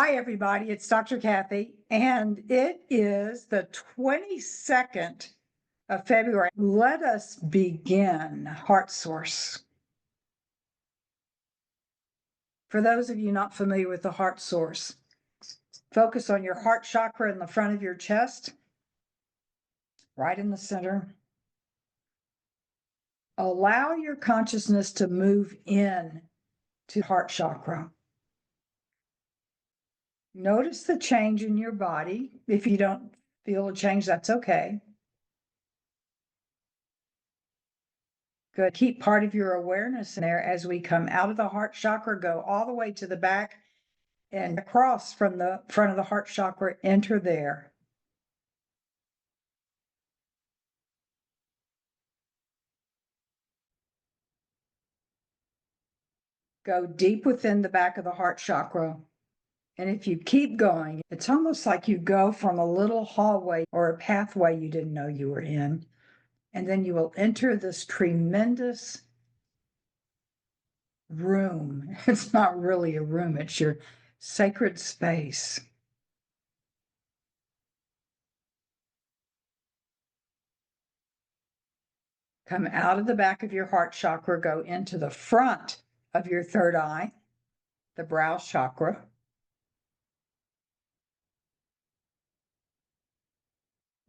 Hi, everybody. It's Dr. Kathy, and it is the 22nd of February. Let us begin Heart Source. For those of you not familiar with the Heart Source, focus on your heart chakra in the front of your chest, right in the center. Allow your consciousness to move in to heart chakra. Notice the change in your body. If you don't feel a change, that's okay. Good. Keep part of your awareness in there as we come out of the heart chakra, go all the way to the back and across from the front of the heart chakra, enter there. Go deep within the back of the heart chakra. And if you keep going, it's almost like you go from a little hallway or a pathway you didn't know you were in. And then you will enter this tremendous room. It's not really a room, it's your sacred space. Come out of the back of your heart chakra, go into the front of your third eye, the brow chakra.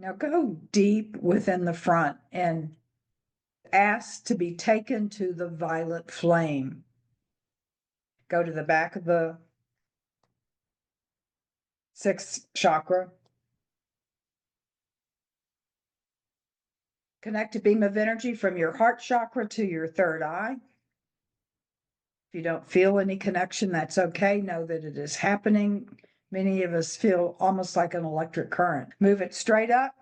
Now go deep within the front and ask to be taken to the violet flame. Go to the back of the sixth chakra. Connect a beam of energy from your heart chakra to your third eye. If you don't feel any connection, that's okay. Know that it is happening. Many of us feel almost like an electric current. Move it straight up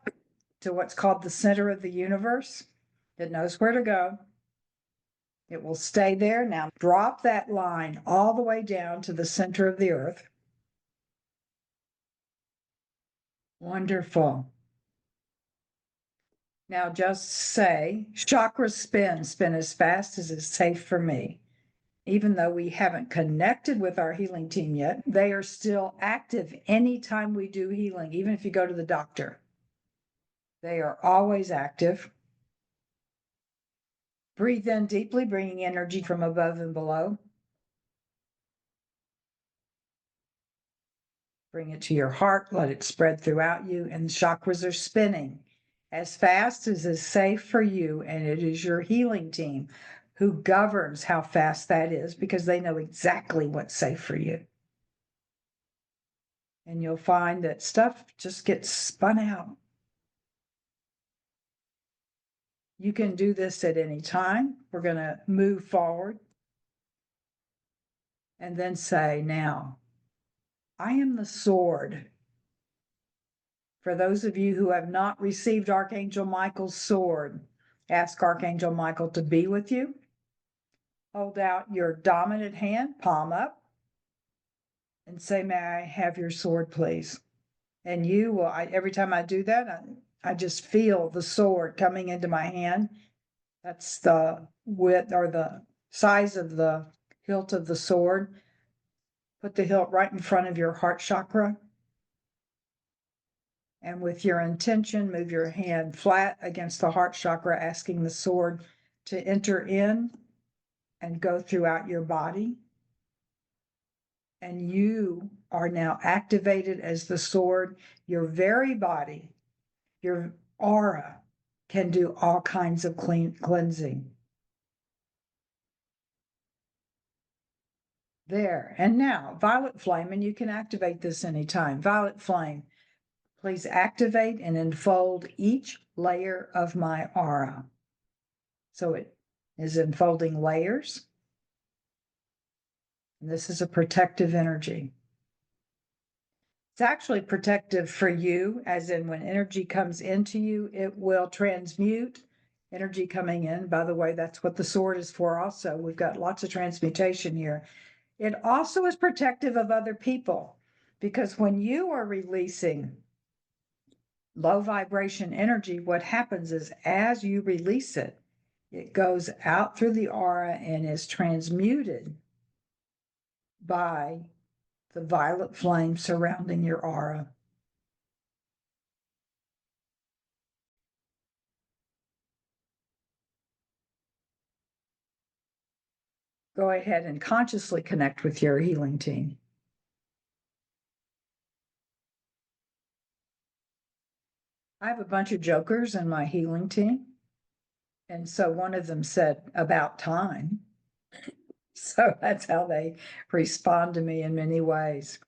to what's called the center of the universe. It knows where to go. It will stay there. Now drop that line all the way down to the center of the earth. Wonderful. Now just say, chakras spin as fast as is safe for me. Even though we haven't connected with our healing team yet, they are still active anytime we do healing, even if you go to the doctor. They are always active. Breathe in deeply, bringing energy from above and below. Bring it to your heart, let it spread throughout you, and the chakras are spinning as fast as is safe for you, and it is your healing team who governs how fast that is because they know exactly what's safe for you. And you'll find that stuff just gets spun out. You can do this at any time. We're going to move forward and then say, now, I am the sword. For those of you who have not received Archangel Michael's sword, ask Archangel Michael to be with you. Hold out your dominant hand, palm up, and say, may I have your sword, please? And you will, every time I do that, I just feel the sword coming into my hand. That's the width or the size of the hilt of the sword. Put the hilt right in front of your heart chakra. And with your intention, move your hand flat against the heart chakra, asking the sword to enter in and go throughout your body. And you are now activated as the sword. Your very body, your aura can do all kinds of cleansing. There. And now, violet flame, and you can activate this anytime. Violet flame, please activate and enfold each layer of my aura. So it is enfolding layers. And this is a protective energy. It's actually protective for you, as in when energy comes into you, it will transmute energy coming in. By the way, that's what the sword is for also. We've got lots of transmutation here. It also is protective of other people, because when you are releasing low vibration energy, what happens is as you release it, it goes out through the aura and is transmuted by the violet flame surrounding your aura. Go ahead and consciously connect with your healing team. I have a bunch of jokers in my healing team. And so one of them said, "About time." So that's how they respond to me in many ways.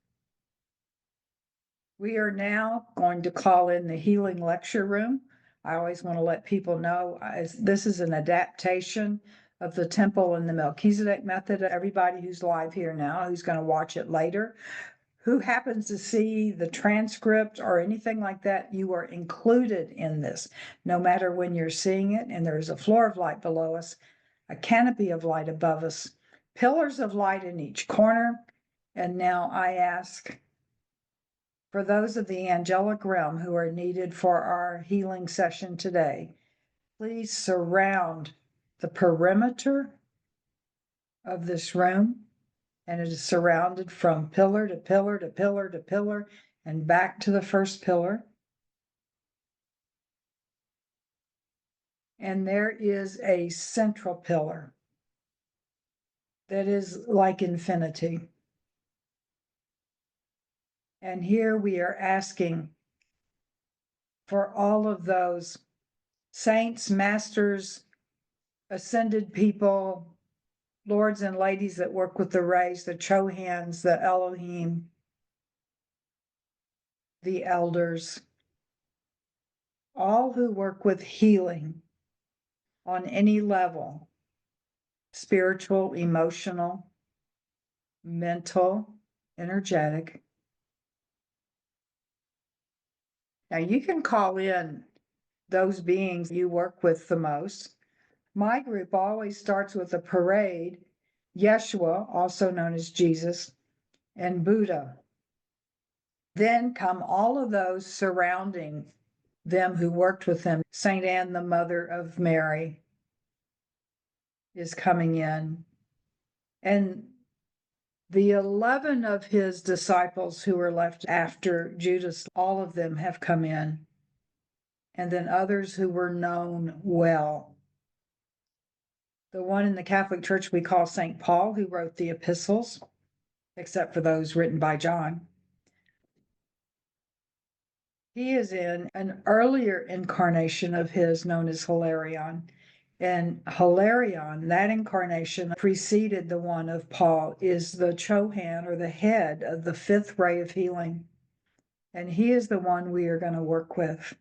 We are now going to call in the healing lecture room. I always want to let people know this is an adaptation of the temple and the Melchizedek method. Everybody who's live here now, who's going to watch it later, who happens to see the transcript or anything like that, you are included in this, no matter when you're seeing it. And there's a floor of light below us, a canopy of light above us, pillars of light in each corner. And now I ask for those of the angelic realm who are needed for our healing session today, please surround the perimeter of this room. And it is surrounded from pillar to pillar to pillar to pillar and back to the first pillar. And there is a central pillar that is like infinity. And here we are asking for all of those saints, masters, ascended people, lords and ladies that work with the rays, the Chohans, the Elohim, the elders, all who work with healing on any level, spiritual, emotional, mental, energetic. Now you can call in those beings you work with the most. My group always starts with a parade, Yeshua, also known as Jesus, and Buddha. Then come all of those surrounding them who worked with them. Saint Anne, the mother of Mary, is coming in. And the 11 of his disciples who were left after Judas, all of them have come in. And then others who were known well. The one in the Catholic Church we call St. Paul, who wrote the epistles, except for those written by John. He is in an earlier incarnation of his known as Hilarion. And Hilarion, that incarnation preceded the one of Paul, is the Chohan or the head of the fifth ray of healing. And he is the one we are going to work with.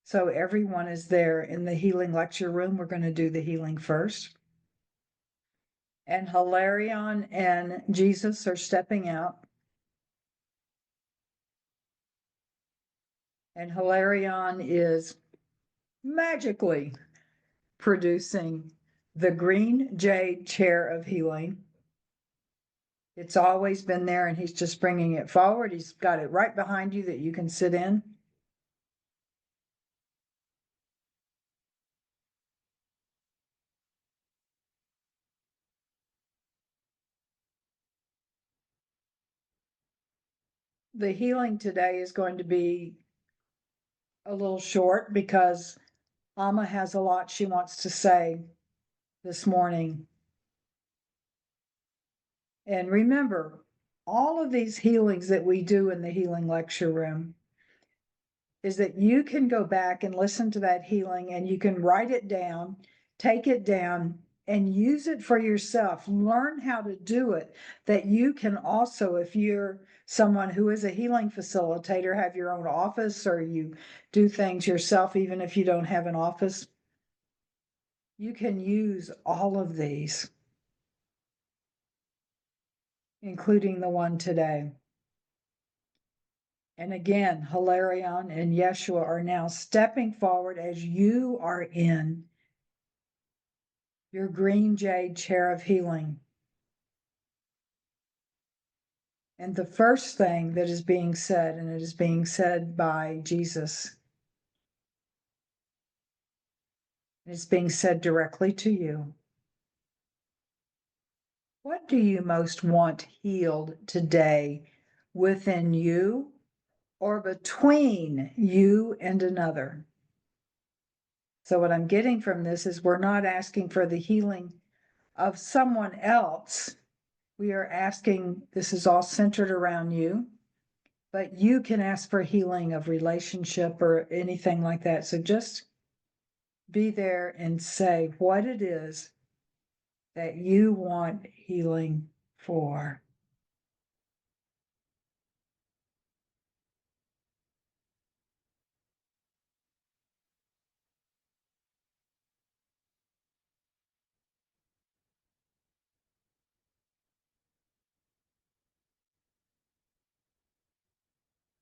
So everyone is there in the healing lecture room. We're going to do the healing first. And Hilarion and Jesus are stepping out. And Hilarion is magically producing the green jade chair of healing. It's always been there, and he's just bringing it forward. He's got it right behind you that you can sit in. The healing today is going to be a little short because Amma has a lot she wants to say this morning. And remember, all of these healings that we do in the healing lecture room is that you can go back and listen to that healing and you can write it down, take it down, and use it for yourself. Learn how to do it, that you can also, if you're someone who is a healing facilitator, have your own office or you do things yourself, even if you don't have an office, you can use all of these, including the one today. And again, Hilarion and Yeshua are now stepping forward as you are in your green jade chair of healing. And the first thing that is being said, and it is being said by Jesus, it's being said directly to you. What do you most want healed today within you or between you and another? So what I'm getting from this is we're not asking for the healing of someone else. We are asking, this is all centered around you, but you can ask for healing of relationship or anything like that. So just be there and say what it is that you want healing for.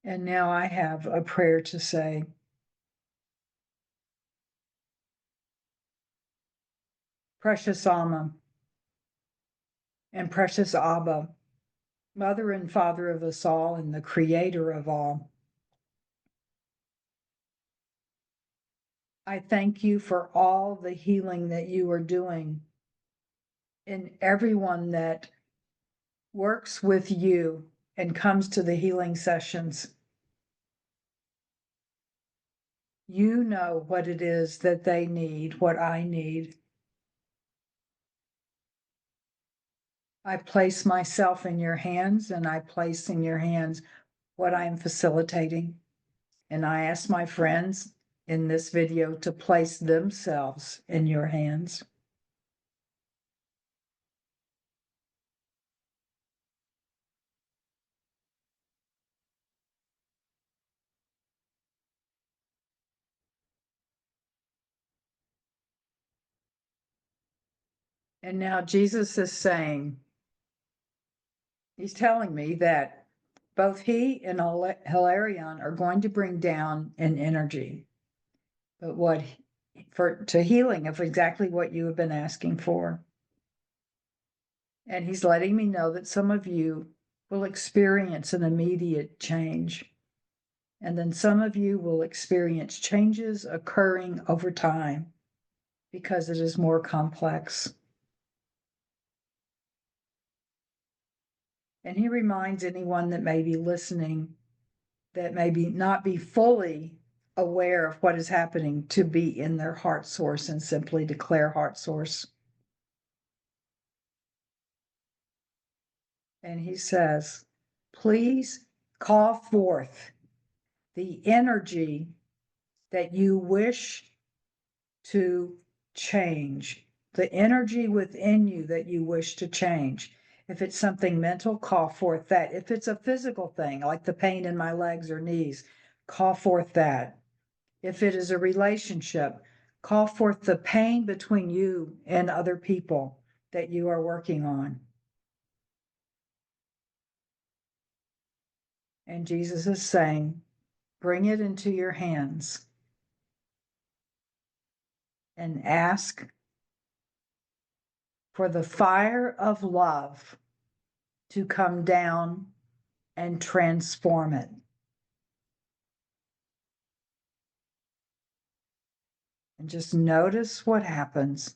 And now I have a prayer to say. Precious Amma and precious Abba, Mother and Father of us all and the Creator of all, I thank you for all the healing that you are doing in everyone that works with you and comes to the healing sessions. You know what it is that they need, what I need. I place myself in your hands and I place in your hands what I'm facilitating. And I ask my friends in this video to place themselves in your hands. And now Jesus is saying, he's telling me that both he and Hilarion are going to bring down an energy, but to healing of exactly what you have been asking for. And he's letting me know that some of you will experience an immediate change. And then some of you will experience changes occurring over time because it is more complex. And he reminds anyone that may be listening that maybe not be fully aware of what is happening to be in their heart source and simply declare heart source. And he says, please call forth the energy that you wish to change, the energy within you that you wish to change. If it's something mental, call forth that. If it's a physical thing, like the pain in my legs or knees, call forth that. If it is a relationship, call forth the pain between you and other people that you are working on. And Jesus is saying, bring it into your hands and ask for the fire of love to come down and transform it. And just notice what happens.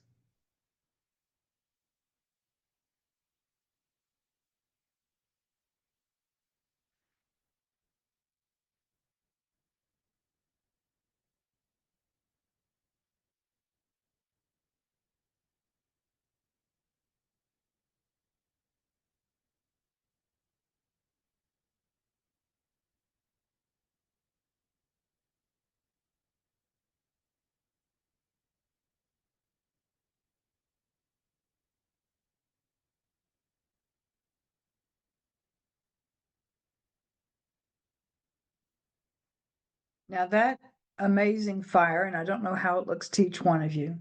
Now that amazing fire, and I don't know how it looks to each one of you,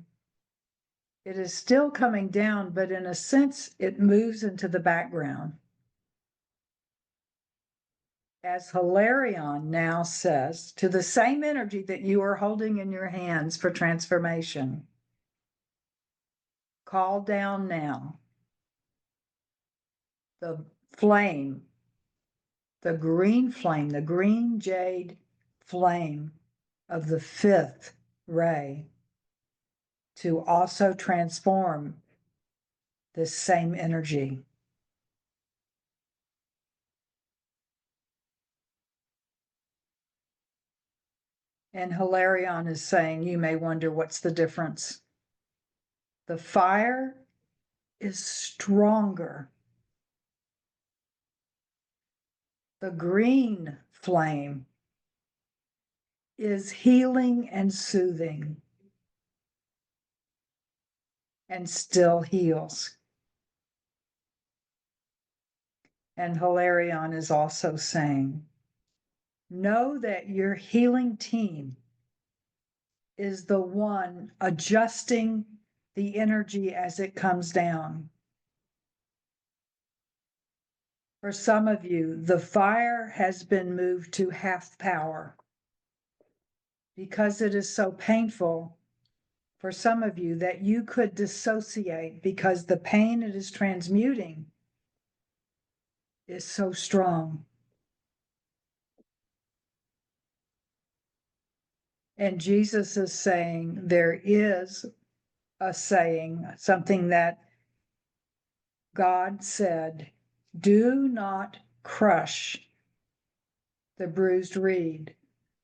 it is still coming down, but in a sense, it moves into the background. As Hilarion now says, to the same energy that you are holding in your hands for transformation, call down now the flame, the green jade flame of the fifth ray to also transform this same energy. And Hilarion is saying, you may wonder what's the difference. The fire is stronger. The green flame is healing and soothing and still heals. And Hilarion is also saying, know that your healing team is the one adjusting the energy as it comes down. For some of you, the fire has been moved to half power because it is so painful for some of you that you could dissociate because the pain it is transmuting is so strong. And Jesus is saying there is a saying, something that God said, do not crush the bruised reed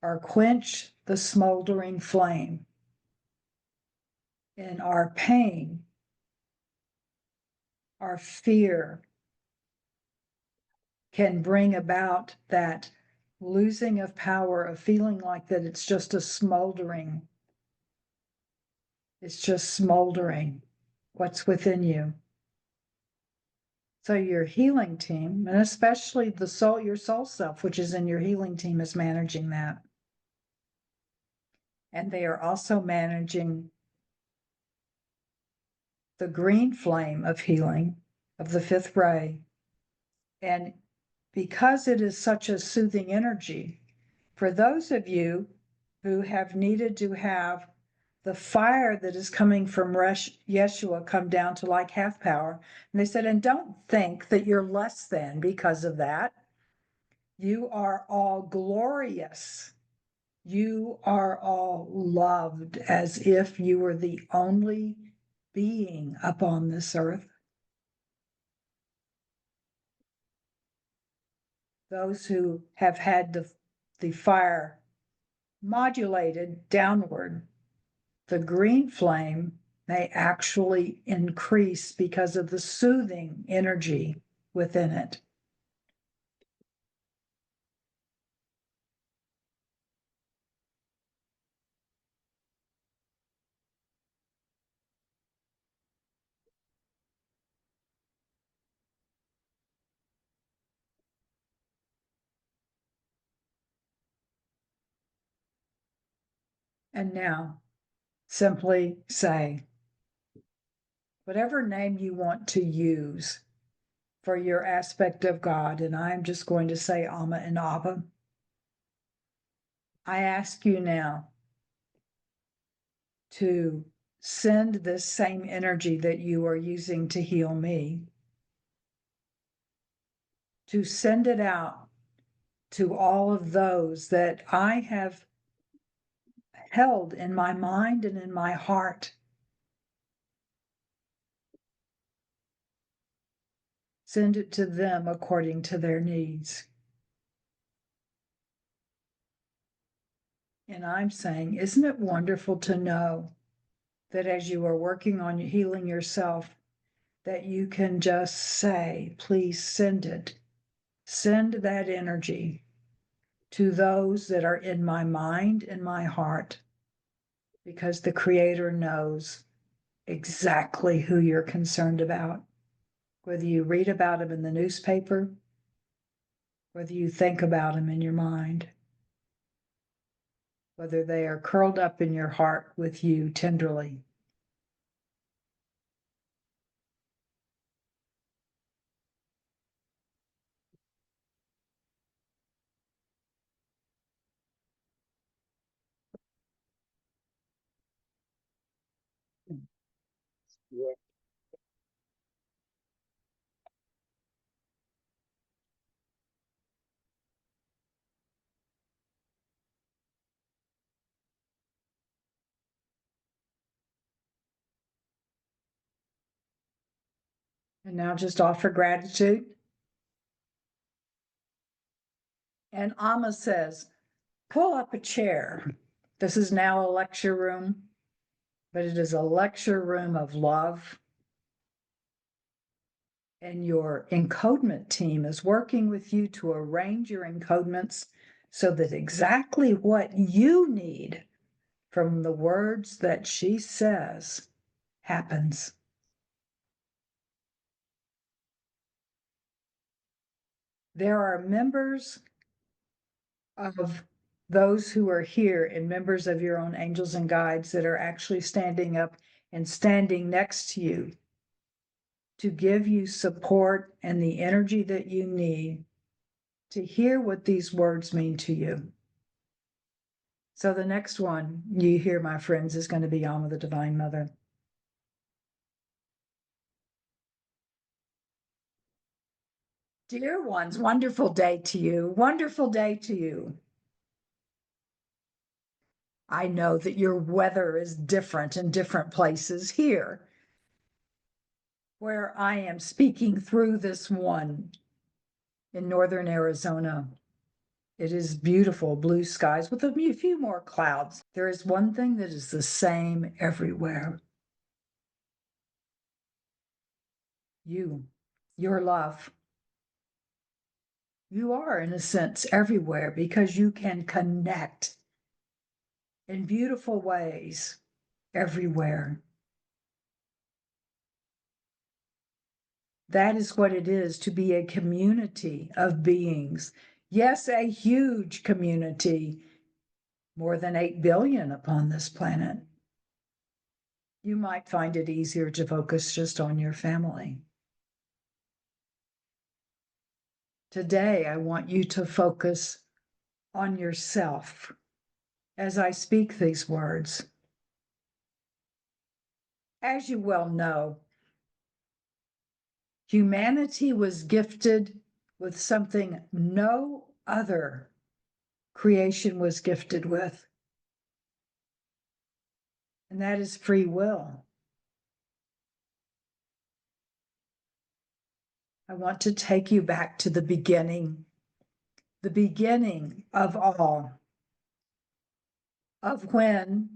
or quench the smoldering flame. In our pain, our fear can bring about that losing of power, of feeling like that it's just a smoldering. It's just smoldering what's within you. So your healing team, and especially the soul, your soul self, which is in your healing team, is managing that. And they are also managing the green flame of healing of the fifth ray. And because it is such a soothing energy, for those of you who have needed to have the fire that is coming from Yeshua come down to like half power, and they said, and don't think that you're less than because of that. You are all glorious. You are all loved as if you were the only being upon this earth. Those who have had the fire modulated downward, the green flame may actually increase because of the soothing energy within it. And now simply say, whatever name you want to use for your aspect of God, and I'm just going to say Amma and Abba. I ask you now to send this same energy that you are using to heal me, to send it out to all of those that I have held in my mind and in my heart. Send it to them according to their needs. And I'm saying, isn't it wonderful to know that as you are working on healing yourself, that you can just say, please send it. Send that energy to those that are in my mind and my heart, because the Creator knows exactly who you're concerned about. Whether you read about them in the newspaper, whether you think about them in your mind, whether they are curled up in your heart with you tenderly. And now just offer gratitude. And Amma says, pull up a chair. This is now a lecture room, but it is a lecture room of love. And your encodement team is working with you to arrange your encodements so that exactly what you need from the words that she says happens. There are members of those who are here and members of your own angels and guides that are actually standing up and standing next to you to give you support and the energy that you need to hear what these words mean to you. So the next one you hear, my friends, is going to be Amma, the Divine Mother. Dear ones, wonderful day to you. Wonderful day to you. I know that your weather is different in different places. Here, where I am speaking through this one in northern Arizona, it is beautiful blue skies with a few more clouds. There is one thing that is the same everywhere. Your love. You are, in a sense, everywhere because you can connect in beautiful ways everywhere. That is what it is to be a community of beings. Yes, a huge community, more than 8 billion upon this planet. You might find it easier to focus just on your family. Today, I want you to focus on yourself as I speak these words. As you well know, humanity was gifted with something no other creation was gifted with, and that is free will. I want to take you back to the beginning of all, of when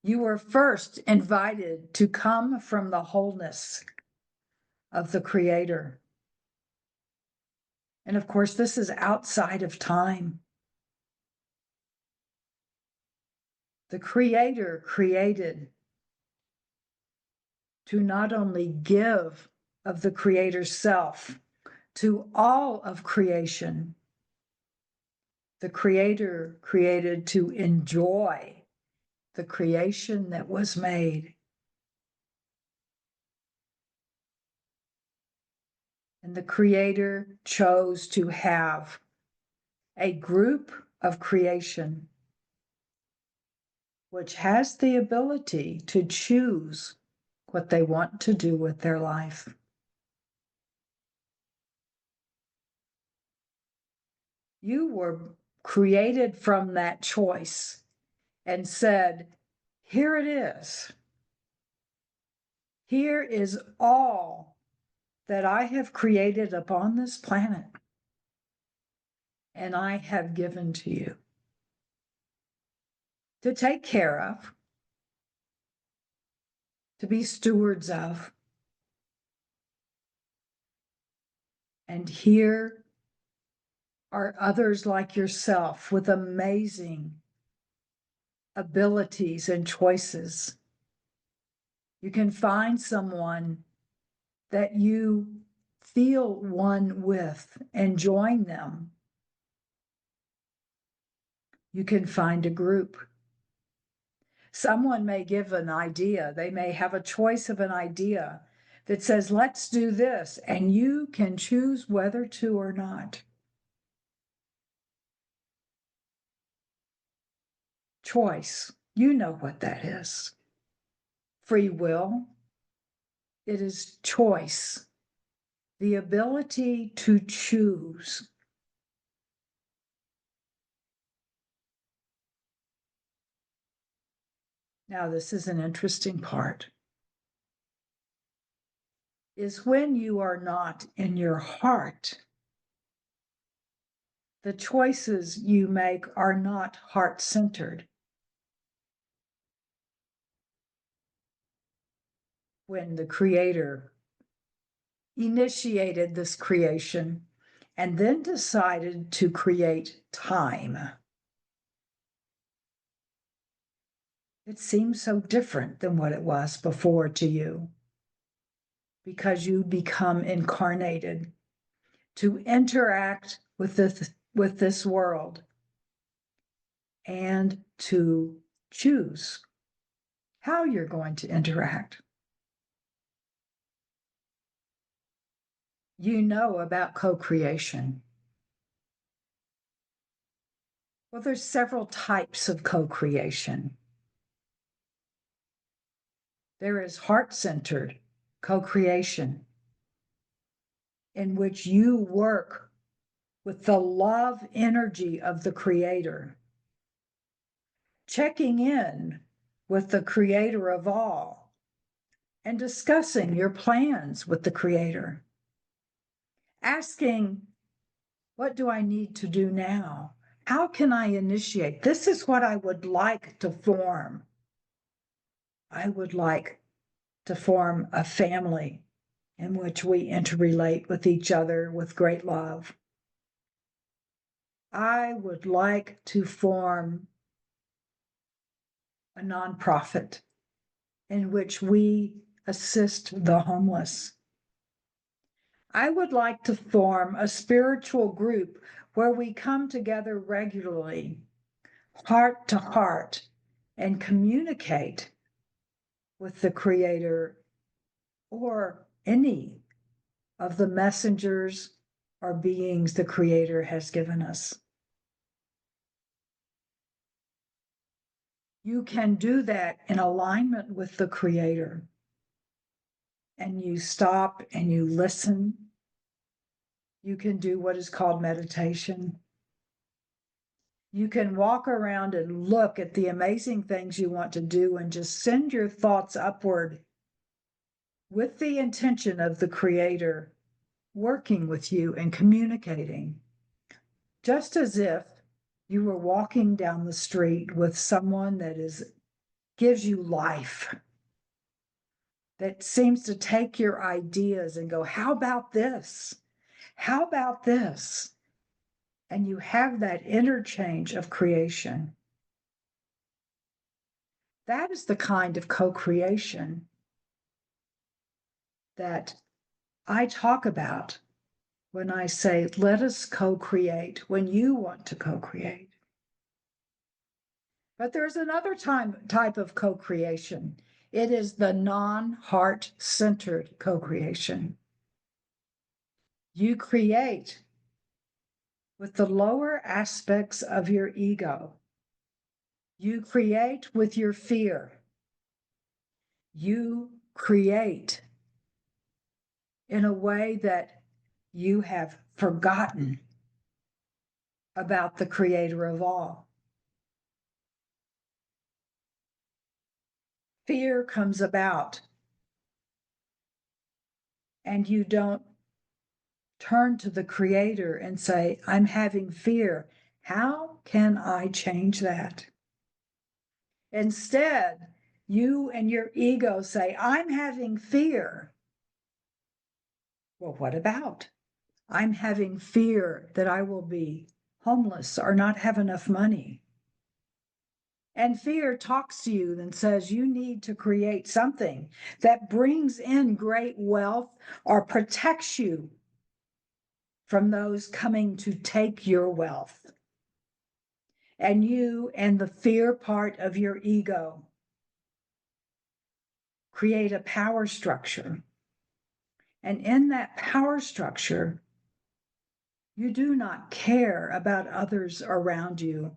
you were first invited to come from the wholeness of the Creator. And of course, this is outside of time. The Creator created to not only give of the Creator's self to all of creation, the Creator created to enjoy the creation that was made. And the Creator chose to have a group of creation which has the ability to choose what they want to do with their life. You were created from that choice and said, here it is. Here is all that I have created upon this planet, and I have given to you to take care of, to be stewards of. And here are others like yourself with amazing abilities and choices. You can find someone that you feel one with and join them. You can find a group. Someone may give an idea. They may have a choice of an idea that says, let's do this, and you can choose whether to or not. Choice, you know what that is. Free will, it is choice, the ability to choose. Now, this is an interesting part. is when you are not in your heart. The choices you make are not heart-centered. When the Creator initiated this creation and then decided to create time, it seems so different than what it was before to you, because you become incarnated to interact with this world and to choose how you're going to interact. You know about co-creation. Well, there's several types of co-creation. There is heart-centered co-creation, in which you work with the love energy of the Creator, checking in with the Creator of all, and discussing your plans with the Creator, asking, what do I need to do now? How can I initiate? This is what I would like to form. I would like to form a family in which we interrelate with each other with great love. I would like to form a nonprofit in which we assist the homeless. I would like to form a spiritual group where we come together regularly, heart to heart, and communicate with the Creator or any of the messengers or beings the Creator has given us. You can do that in alignment with the Creator. And you stop and you listen. You can do what is called meditation. You can walk around and look at the amazing things you want to do and just send your thoughts upward with the intention of the Creator working with you and communicating, just as if you were walking down the street with someone that gives you life, that seems to take your ideas and go, how about this? How about this? And you have that interchange of creation. That is the kind of co-creation that I talk about when I say, let us co-create when you want to co-create. But there's another type of co-creation. It is the non-heart-centered co-creation. You create with the lower aspects of your ego. You create with your fear. You create in a way that you have forgotten about the Creator of all. Fear comes about, and you don't turn to the Creator and say, I'm having fear. How can I change that? Instead, you and your ego say, I'm having fear. Well, what about? I'm having fear that I will be homeless or not have enough money. And fear talks to you and says you need to create something that brings in great wealth or protects you from those coming to take your wealth. And you and the fear part of your ego create a power structure. And in that power structure, you do not care about others around you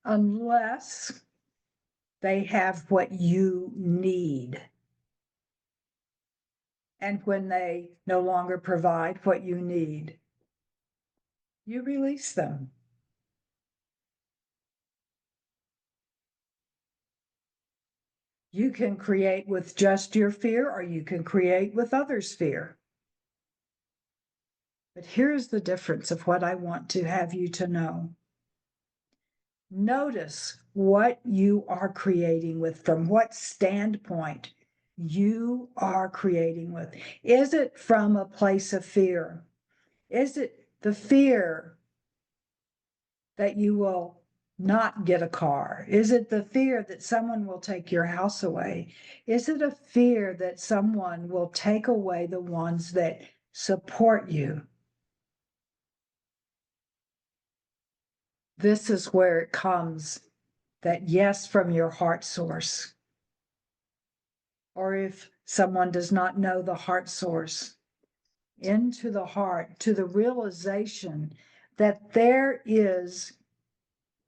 unless they have what you need. And when they no longer provide what you need, you release them. You can create with just your fear, or you can create with others' fear. But here's the difference of what I want to have you to know. Notice what you are creating with, from what standpoint you are creating with. Is it from a place of fear? Is it the fear that you will not get a car? Is it the fear that someone will take your house away? Is it a fear that someone will take away the ones that support you? This is where it comes, that yes from your heart source. Or if someone does not know the heart source, into the heart, to the realization that there is,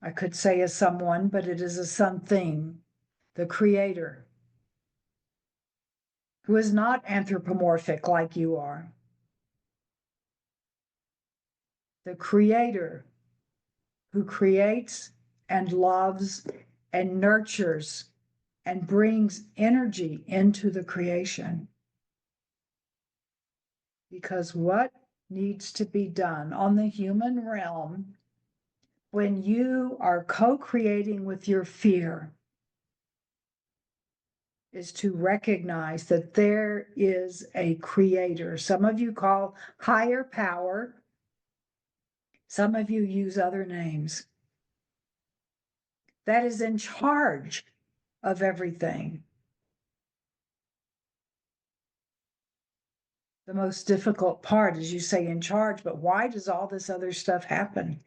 I could say a someone, but it is a something, the creator, who is not anthropomorphic like you are. The creator who creates and loves and nurtures and brings energy into the creation. Because what needs to be done on the human realm when you are co-creating with your fear is to recognize that there is a creator. Some of you call higher power. Some of you use other names. That is in charge of everything. The most difficult part is you say in charge, but why does all this other stuff happen?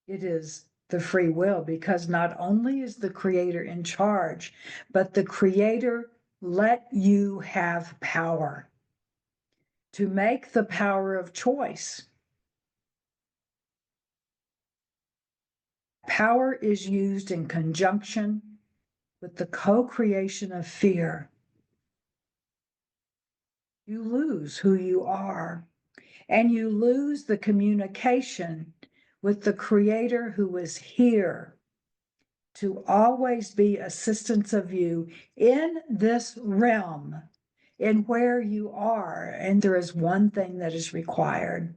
It is the free will, because not only is the creator in charge, but the creator let you have power to make the power of choice. Power is used in conjunction with the co-creation of fear. You lose who you are, and you lose the communication with the creator who is here to always be assistance of you in this realm, in where you are. And there is one thing that is required,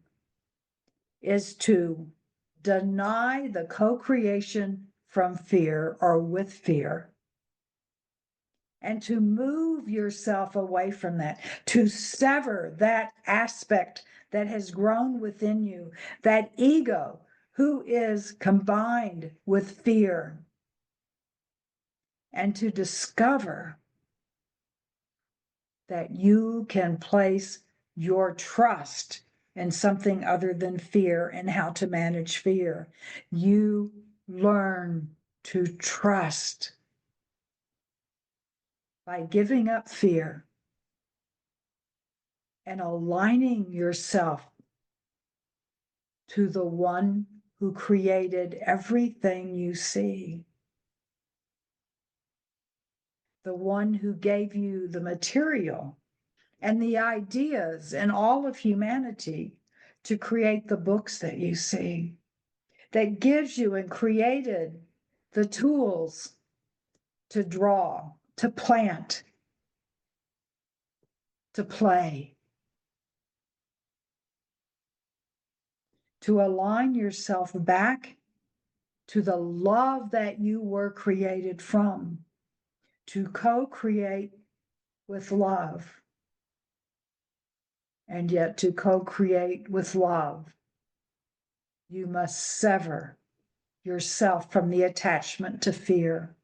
is to deny the co-creation from fear or with fear, and to move yourself away from that, to sever that aspect that has grown within you, that ego who is combined with fear, and to discover that you can place your trust in something other than fear and how to manage fear. You learn to trust by giving up fear and aligning yourself to the one who created everything you see, the one who gave you the material and the ideas and all of humanity to create the books that you see, that gives you and created the tools to draw, to plant, to play, to align yourself back to the love that you were created from, to co-create with love. And yet to co-create with love, you must sever yourself from the attachment to fear.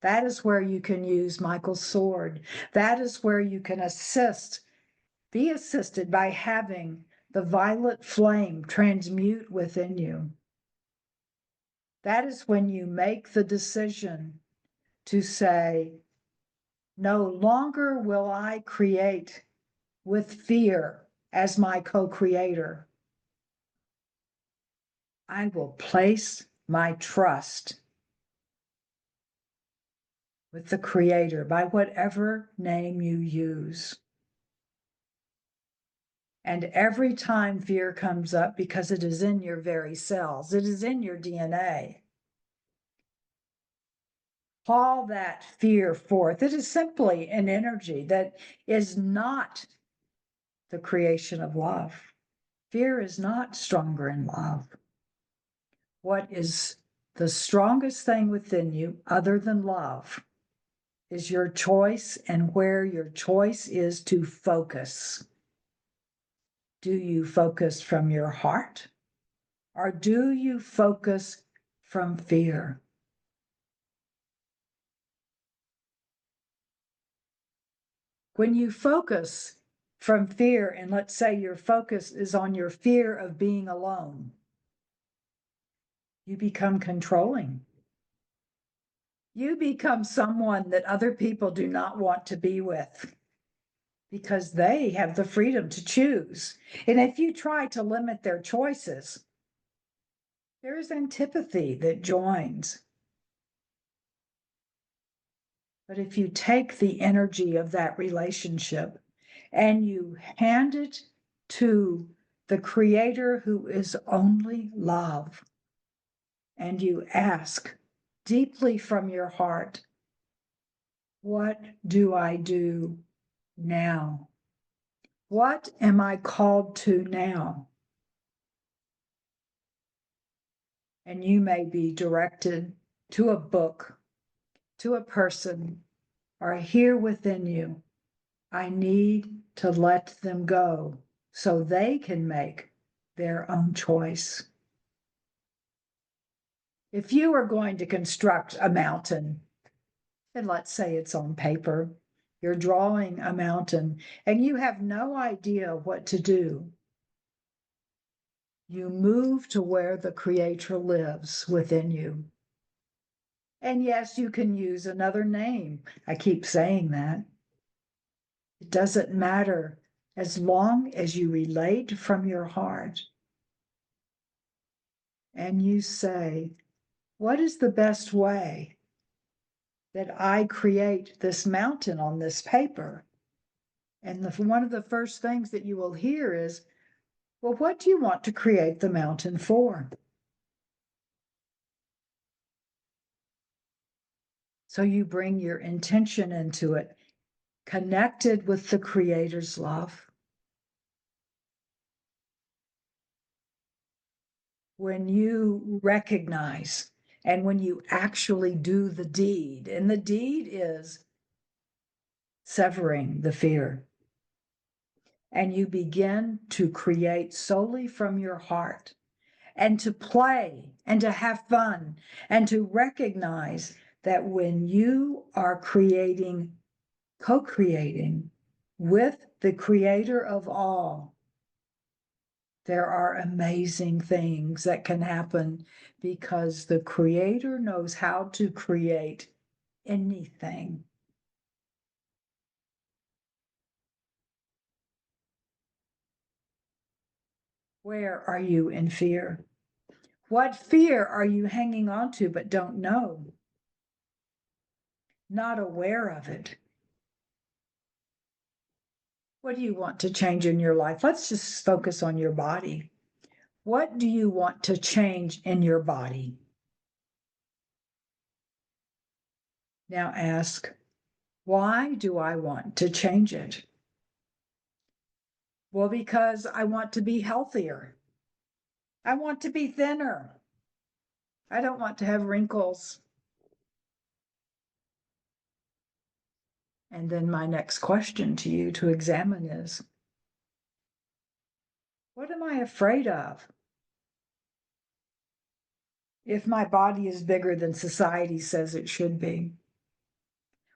That is where you can use Michael's sword. That is where you can be assisted by having the violet flame transmute within you. That is when you make the decision to say, no longer will I create with fear as my co-creator. I will place my trust with the creator by whatever name you use. And every time fear comes up, because it is in your very cells, it is in your DNA, call that fear forth. It is simply an energy that is not the creation of love. Fear is not stronger in love. What is the strongest thing within you, other than love, is your choice and where your choice is to focus. Do you focus from your heart, or do you focus from fear? When you focus from fear, and let's say your focus is on your fear of being alone, you become controlling. You become someone that other people do not want to be with because they have the freedom to choose. And if you try to limit their choices, there is antipathy that joins. But if you take the energy of that relationship and you hand it to the Creator, who is only love, and you ask deeply from your heart, what do I do now? What am I called to now? And you may be directed to a book, to a person, or here within you. I need to let them go so they can make their own choice. If you are going to construct a mountain, and let's say it's on paper, you're drawing a mountain and you have no idea what to do, you move to where the Creator lives within you. And yes, you can use another name. I keep saying that. It doesn't matter as long as you relate from your heart and you say, what is the best way that I create this mountain on this paper? And one of the first things that you will hear is, well, what do you want to create the mountain for? So you bring your intention into it, connected with the Creator's love. When you recognize and when you actually do the deed, and the deed is severing the fear, and you begin to create solely from your heart, and to play and to have fun, and to recognize that when you are creating, co-creating with the Creator of all, there are amazing things that can happen because the Creator knows how to create anything. Where are you in fear? What fear are you hanging on to but don't know? Not aware of it. What do you want to change in your life? Let's just focus on your body. What do you want to change in your body? Now ask, why do I want to change it? Well, because I want to be healthier. I want to be thinner. I don't want to have wrinkles. And then my next question to you to examine is, what am I afraid of? If my body is bigger than society says it should be,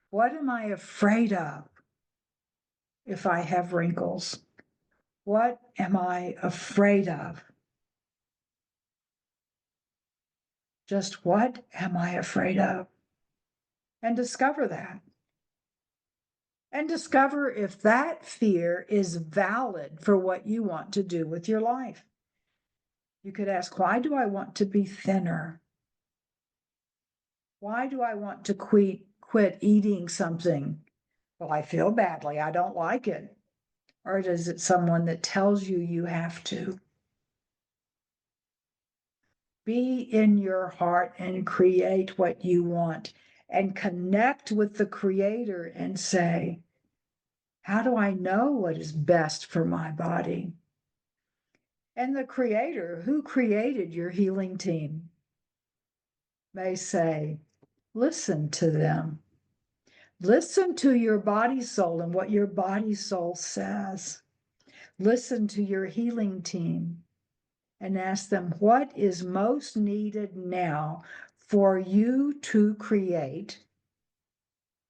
what am I afraid of if I have wrinkles? What am I afraid of? Just what am I afraid of? And discover that. And discover if that fear is valid for what you want to do with your life. You could ask, why do I want to be thinner? Why do I want to quit eating something? Well, I feel badly. I don't like it. Or is it someone that tells you you have to? Be in your heart and create what you want and connect with the Creator and say, How do I know what is best for my body? And the creator who created your healing team may say, listen to them. Listen to your body soul and what your body soul says. Listen to your healing team and ask them what is most needed now for you to create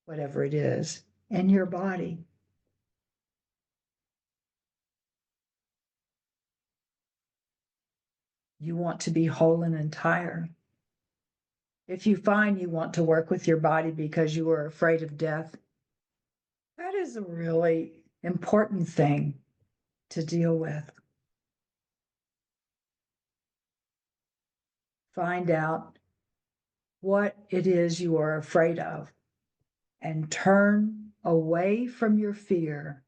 whatever it is in your body. You want to be whole and entire. If you find you want to work with your body because you are afraid of death, that is a really important thing to deal with. Find out what it is you are afraid of and turn away from your fear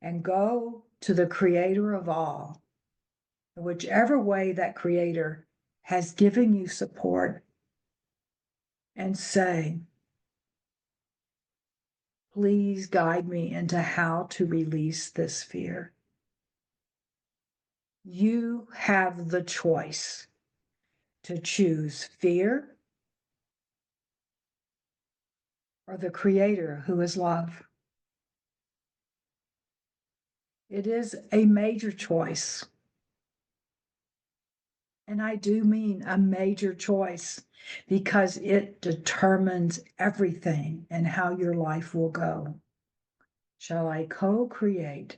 and go to the creator of all, whichever way that creator has given you support, and say, please guide me into how to release this fear. You have the choice to choose fear or the creator who is love. It is a major choice. And I do mean a major choice because it determines everything and how your life will go. Shall I co-create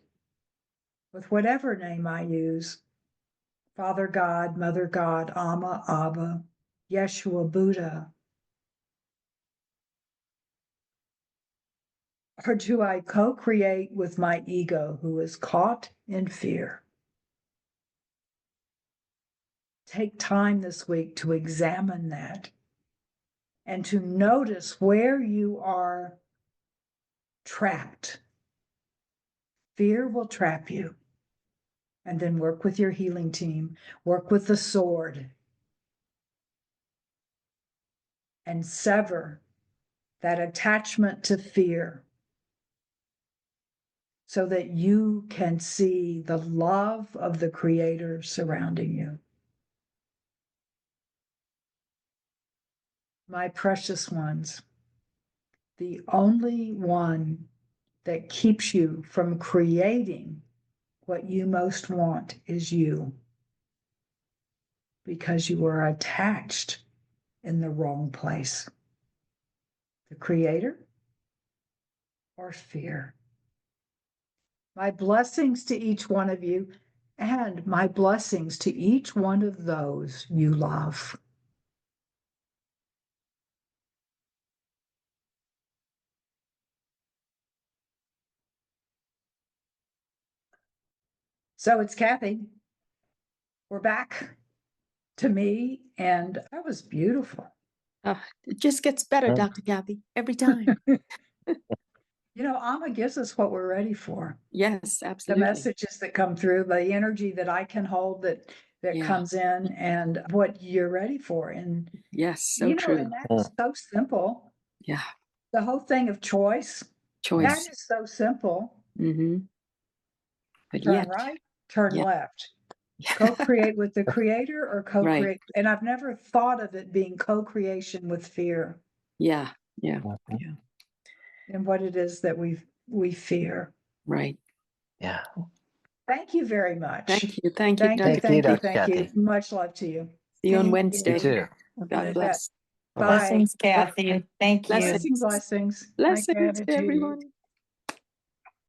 with whatever name I use? Father God, Mother God, Amma, Abba, Yeshua, Buddha? Or do I co-create with my ego who is caught in fear? Take time this week to examine that and to notice where you are trapped. Fear will trap you. And then work with your healing team, work with the sword, and sever that attachment to fear so that you can see the love of the Creator surrounding you. My precious ones, the only one that keeps you from creating what you most want is you, because you are attached in the wrong place. The Creator or fear. My blessings to each one of you, and my blessings to each one of those you love. So it's Kathy. We're back to me, and that was beautiful. It just gets better, Dr. Kathy, every time. You know, Amma gives us what we're ready for. Yes, The absolutely. messages that come through, the energy that I can hold that Yeah. comes in, and what you're ready for. And yes, so true. and that's so simple. Yeah. The whole thing of choice. That is so simple. Mm-hmm. But Turn right, turn left. Co-create with the Creator or co-create. Right. And I've never thought of it being co-creation with fear. Yeah. And what it is that we fear. Right. Yeah. Thank you very much. Thank you. Thank you. Much love to you. See you on Wednesday. You too. God bless. Bye. Blessings, Kathy. Thank you. Blessings. Blessings to everyone.